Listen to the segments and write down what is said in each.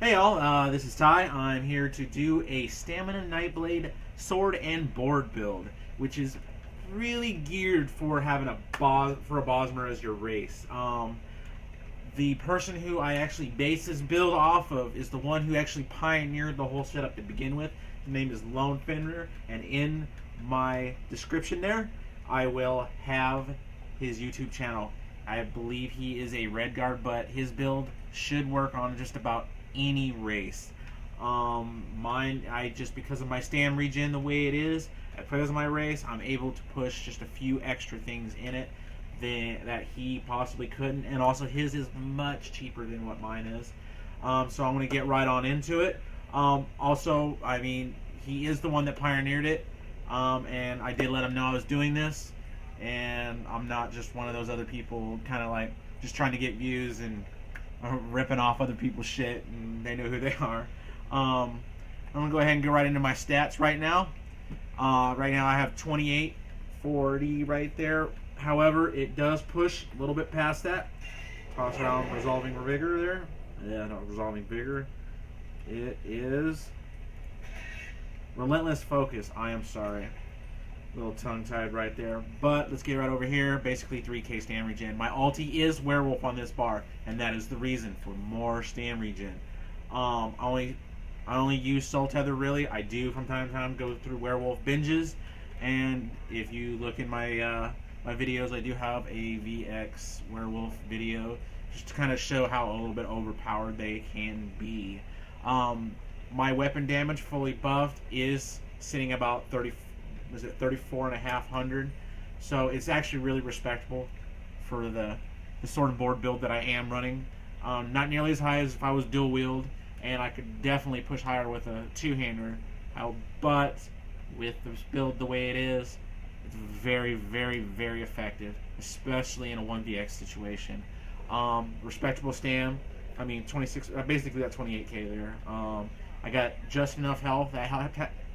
Hey all, this is Ty. I'm here to do a Stamina Nightblade sword and board build, which is really geared for having a Bosmer as your race. The person who I actually base this build off of is the one who actually pioneered the whole setup to begin with. His name is Lone Fenrir, and in my description there, I will have his YouTube channel. I believe he is a red guard, but his build should work on just about any race. Just because of my stand regen the way it is, because of my race, I'm able to push just a few extra things in it that he possibly couldn't, and also his is much cheaper than what mine is. So I'm going to get right on into it. Also, I mean, he is the one that pioneered it, and I did let him know I was doing this, and I'm not just one of those other people kind of like just trying to get views and ripping off other people's shit, and they know who they are. I'm gonna go ahead and go right into my stats right now. Right now I have 2840 right there. However, it does push a little bit past that. Toss around Resolving Vigor there. Yeah, no, Resolving Vigor. It is Relentless Focus. I am sorry. A little tongue-tied right there. But let's get right over here. Basically 3k stand regen. My ulti is Werewolf on this bar, and that is the reason for more stand regen. I only use Soul Tether really. I do from time to time go through Werewolf binges, and if you look in my my videos, I do have a VX Werewolf video just to kind of show how a little bit overpowered they can be. My weapon damage fully buffed is sitting about 34,500, so it's actually really respectable for the sword and board build that I am running. Not nearly as high as if I was dual wield, and I could definitely push higher with a two-hander, but with this build the way it is, it's very, very, very effective, especially in a 1vx situation. Respectable stam. I mean, 26. Basically got 28k there. I got just enough health.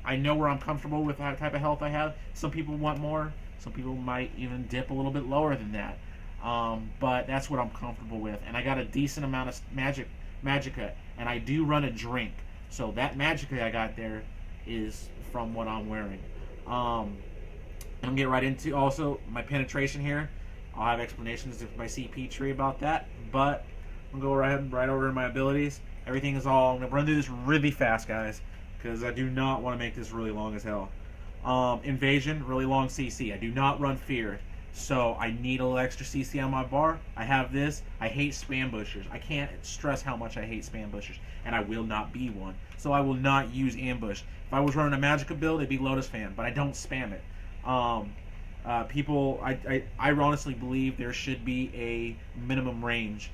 I know where I'm comfortable with that type of health I have. Some people want more. Some people might even dip a little bit lower than that. But that's what I'm comfortable with. And I got a decent amount of magicka, and I do run a drink. So that magicka I got there is from what I'm wearing. I'm going to get right into also my penetration here. I'll have explanations if my CP tree about that. But I'm going to go right over to my abilities. Everything is all... I'm going to run through this really fast, guys, because I do not want to make this really long as hell. Invasion, really long CC. I do not run fear, so I need a little extra CC on my bar. I have this. I hate spam bushers. I can't stress how much I hate spam bushers, and I will not be one. So I will not use ambush. If I was running a Magicka build, it'd be Lotus Fan, but I don't spam it. I honestly believe there should be a minimum range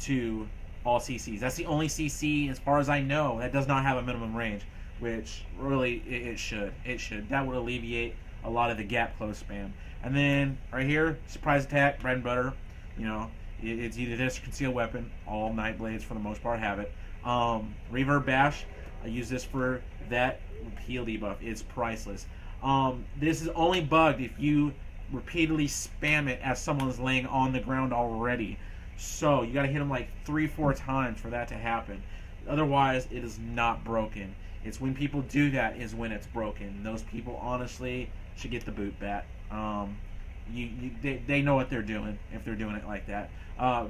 to all CCs. That's the only CC, as far as I know, that does not have a minimum range, which really it should. It should. That would alleviate a lot of the gap close spam. And then right here, surprise attack, bread and butter. You know, it's either this or concealed weapon. All Nightblades for the most part have it. Reverb bash. I use this for that heal debuff. It's priceless. This is only bugged if you repeatedly spam it as someone's laying on the ground already. So you got to hit them like 3-4 times for that to happen. Otherwise, it is not broken. It's when people do that is when it's broken. Those people honestly should get the boot bat. They know what they're doing if they're doing it like that.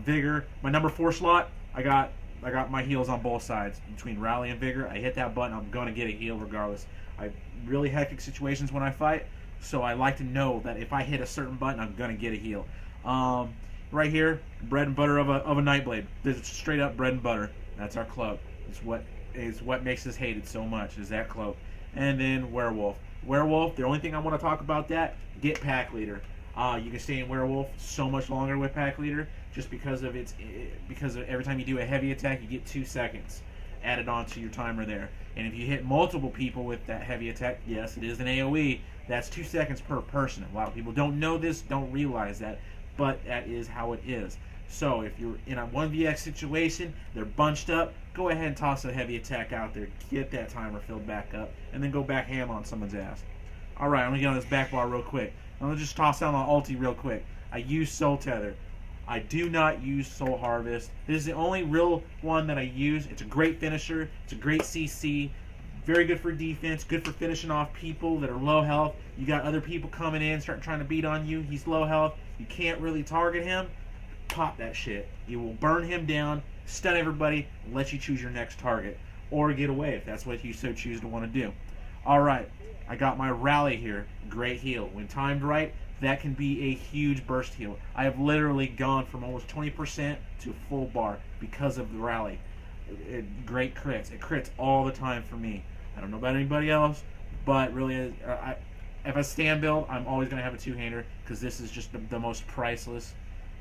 Vigor, my number 4 slot. I got my heals on both sides between rally and vigor. I hit that button, I'm gonna get a heal regardless. I really hectic situations when I fight, so I like to know that if I hit a certain button, I'm gonna get a heal. Right here, bread and butter of a Nightblade. This is straight up bread and butter. That's our cloak. It's what makes us hated so much, is that cloak. And then Werewolf. Werewolf, the only thing I want to talk about that, get Pack Leader. You can stay in Werewolf so much longer with Pack Leader just because of every time you do a heavy attack, you get 2 seconds added onto your timer there. And if you hit multiple people with that heavy attack, yes, it is an AoE, that's 2 seconds per person. A lot of people don't know this, don't realize that, but that is how it is. So if you're in a 1vx situation, they're bunched up, go ahead and toss a heavy attack out there, get that timer filled back up, and then go back ham on someone's ass. Alright, I'm going to get on this back bar real quick. I'm going to just toss out my ulti real quick. I use Soul Tether. I do not use Soul Harvest. This is the only real one that I use. It's a great finisher. It's a great CC. Very good for defense. Good for finishing off people that are low health. You got other people coming in, trying to beat on you. He's low health. You can't really target him. Pop that shit. You will burn him down, stun everybody, and let you choose your next target. Or get away if that's what you so choose to want to do. Alright, I got my rally here. Great heal. When timed right, that can be a huge burst heal. I have literally gone from almost 20% to full bar because of the rally. Great crits. It crits all the time for me. I don't know about anybody else, but really, if I stand build, I'm always going to have a two-hander because this is just the most priceless,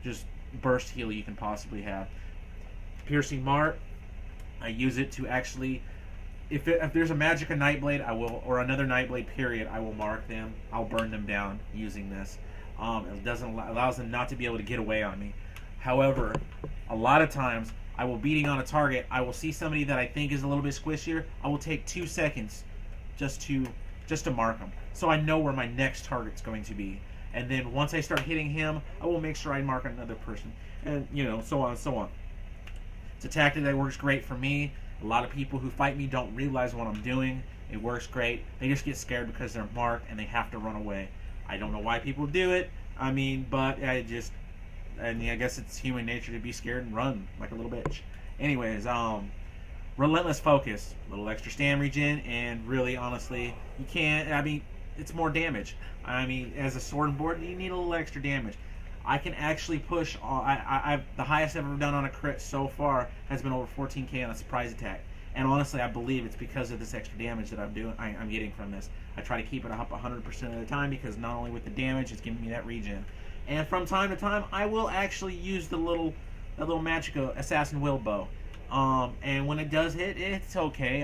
just burst heal you can possibly have. Piercing Mark, I use it to actually, if there's a Magicka Nightblade, I will, or another Nightblade period, I will mark them. I'll burn them down using this. Allows them not to be able to get away on me. However, a lot of times I will beating on a target. I will see somebody that I think is a little bit squishier. I will take 2 seconds just to mark them, so I know where my next target's going to be. And then once I start hitting him, I will make sure I mark another person, and so on and so on. It's a tactic that works great for me. A lot of people who fight me don't realize what I'm doing. It works great. They just get scared because they're marked and they have to run away. I don't know why people do it. But I guess it's human nature to be scared and run like a little bitch. Anyways, Relentless Focus, a little extra stand regen, and really, honestly, you can't. It's more damage. As a sword and board, you need a little extra damage. I can actually push. The highest I've ever done on a crit so far has been over 14k on a surprise attack. And honestly, I believe it's because of this extra damage that I'm getting from this. I try to keep it up 100% of the time because not only with the damage, it's giving me that regen. And from time to time, I will actually use that little Magicka Assassin Will Bow. And when it does hit, it's okay.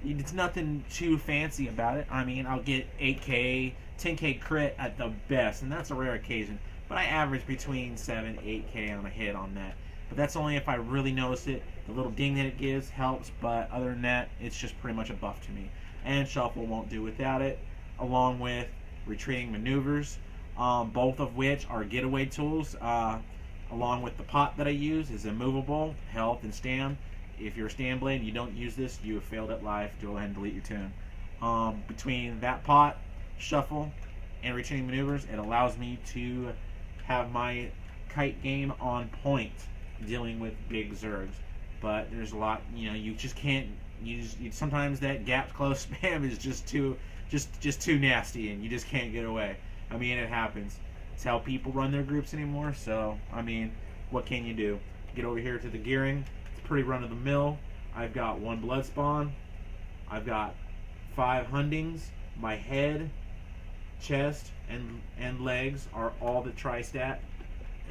It's nothing too fancy about it. I'll get 8k, 10k crit at the best, and that's a rare occasion. But I average between 7, 8k on a hit on that. But that's only if I really notice it. The little ding that it gives helps, but other than that, it's just pretty much a buff to me. And Shuffle won't do without it, along with Retreating Maneuvers, both of which are getaway tools. Along with the pot that I use is immovable, health, and stam. If you're a stand blade and you don't use this, you have failed at life. Go ahead and delete your tune. Between that pot, Shuffle, and Retreating Maneuvers, it allows me to have my kite game on point dealing with big Zergs. But there's a lot, you just can't use. Sometimes that gap close spam is just too nasty, and you just can't get away. It happens. It's how people run their groups anymore. So what can you do? Get over here to the gearing. It's pretty run of the mill. I've got 1 blood spawn. I've got 5 hundings. My head, chest, and legs are all the tri-stat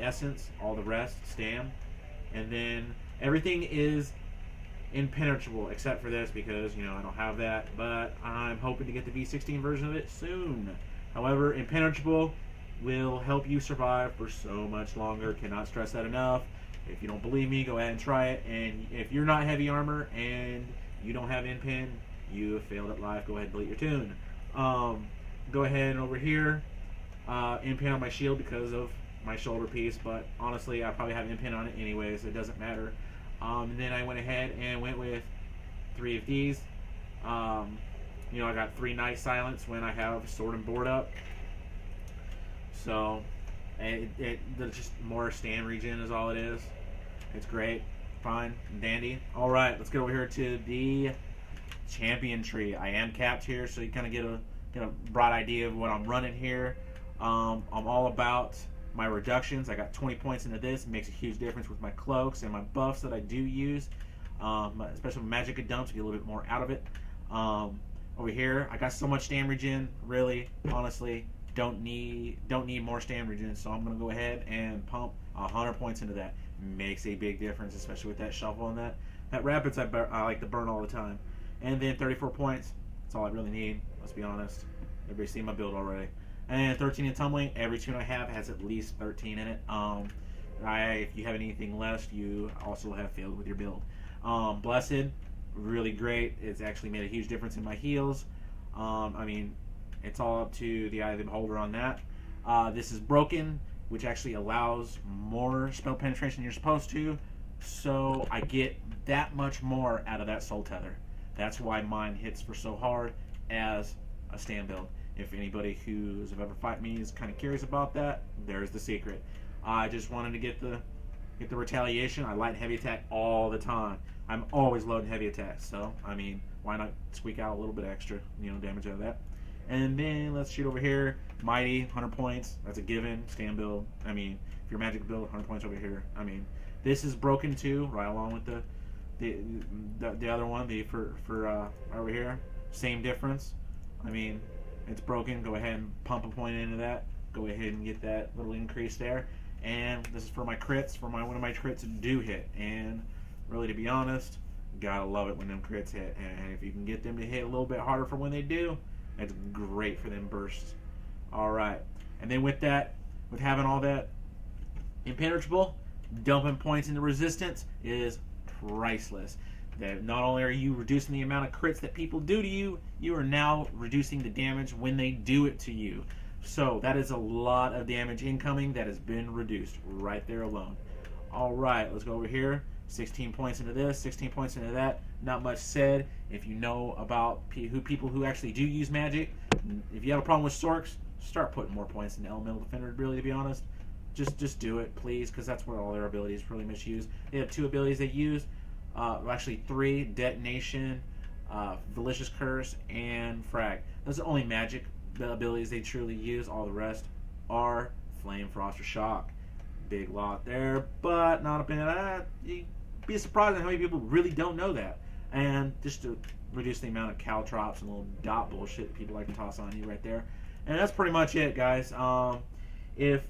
essence. All the rest stam, and then everything is impenetrable except for this because I don't have that, but I'm hoping to get the V16 version of it soon. However, impenetrable will help you survive for so much longer. Cannot stress that enough. If you don't believe me, go ahead and try it. And if you're not heavy armor and you don't have impin, you have failed at life. Go ahead and delete your tune. Go ahead and over here, impin on my shield because of my shoulder piece, but honestly I probably have impin on it anyways, it doesn't matter. And then I went ahead and went with 3 of these. I got 3 Night Silence when I have sword and board up, so it's just more stand regen is all it is. It's great, fine, dandy. Alright, let's get over here to the champion tree. I am capped here, so you kind of get a broad idea of what I'm running here. I'm all about my reductions. I got 20 points into this. It makes a huge difference with my cloaks and my buffs that I do use, especially with Magicka dumps, get a little bit more out of it. Over here, I got so much stam regen. Really, honestly, don't need more stam regen. So I'm gonna go ahead and pump 100 points into that. Makes a big difference, especially with that shuffle and that rapids. I like to burn all the time. And then 34 points. That's all I really need. Let's be honest. Everybody's seen my build already. And 13 in tumbling. Every tune I have has at least 13 in it. If you have anything less, you also have failed with your build. Blessed, really great. It's actually made a huge difference in my heals. It's all up to the eye of the beholder on that. This is broken, which actually allows more spell penetration than you're supposed to. So I get that much more out of that soul tether. That's why mine hits for so hard as a stand build. If anybody who's ever fought me is kind of curious about that, there's the secret. I just wanted to get the retaliation. I light heavy attack all the time. I'm always loading heavy attacks, so I mean, why not squeak out a little bit extra, damage out of that? And then let's shoot over here. Mighty, 100 points. That's a given. Stand build. I mean, if you're magic build, 100 points over here. I mean, this is broken too, right along with the other one. For over here, same difference. I mean, it's broken. Go ahead and pump a point into that. Go ahead and get that little increase there. And this is for my crits. One of my crits do hit. And really, to be honest, gotta love it when them crits hit. And if you can get them to hit a little bit harder for when they do, that's great for them bursts. All right. And then with that, with having all that impenetrable, dumping points into resistance is priceless. That not only are you reducing the amount of crits that people do to you, you are now reducing the damage when they do it to you. So that is a lot of damage incoming that has been reduced right there alone. All right, let's go over here. 16 points into this, 16 points into that. Not much said. If you know about people who actually do use magic, if you have a problem with Sorks, start putting more points in Elemental Defender, really, to be honest. Just do it, please, because that's where all their abilities really misuse. They have 2 abilities they use. Actually 3, Detonation, Delicious Curse, and Frag. Those are only magic abilities they truly use. All the rest are Flame, Frost, or Shock. Big lot there, but not a bad. You'd be surprised at how many people really don't know that. And just to reduce the amount of caltrops and little dot bullshit that people like to toss on you right there. And that's pretty much it, guys. If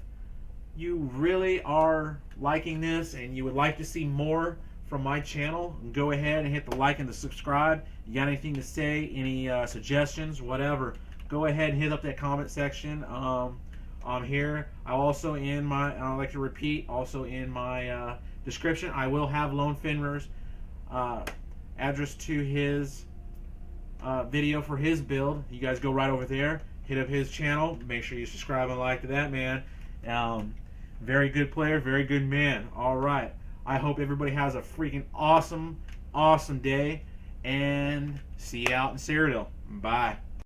you really are liking this and you would like to see more from my channel, go ahead and hit the like and the subscribe. You got anything to say, any suggestions, whatever, go ahead and hit up that comment section. I'm here. I'd like to repeat, also in my description, I will have Lone Fenrir's address to his video for his build. You guys go right over there, hit up his channel, make sure you subscribe and like to that man. Very good player, very good man. All right. I hope everybody has a freaking awesome day, and see you out in Cyrodiil. Bye.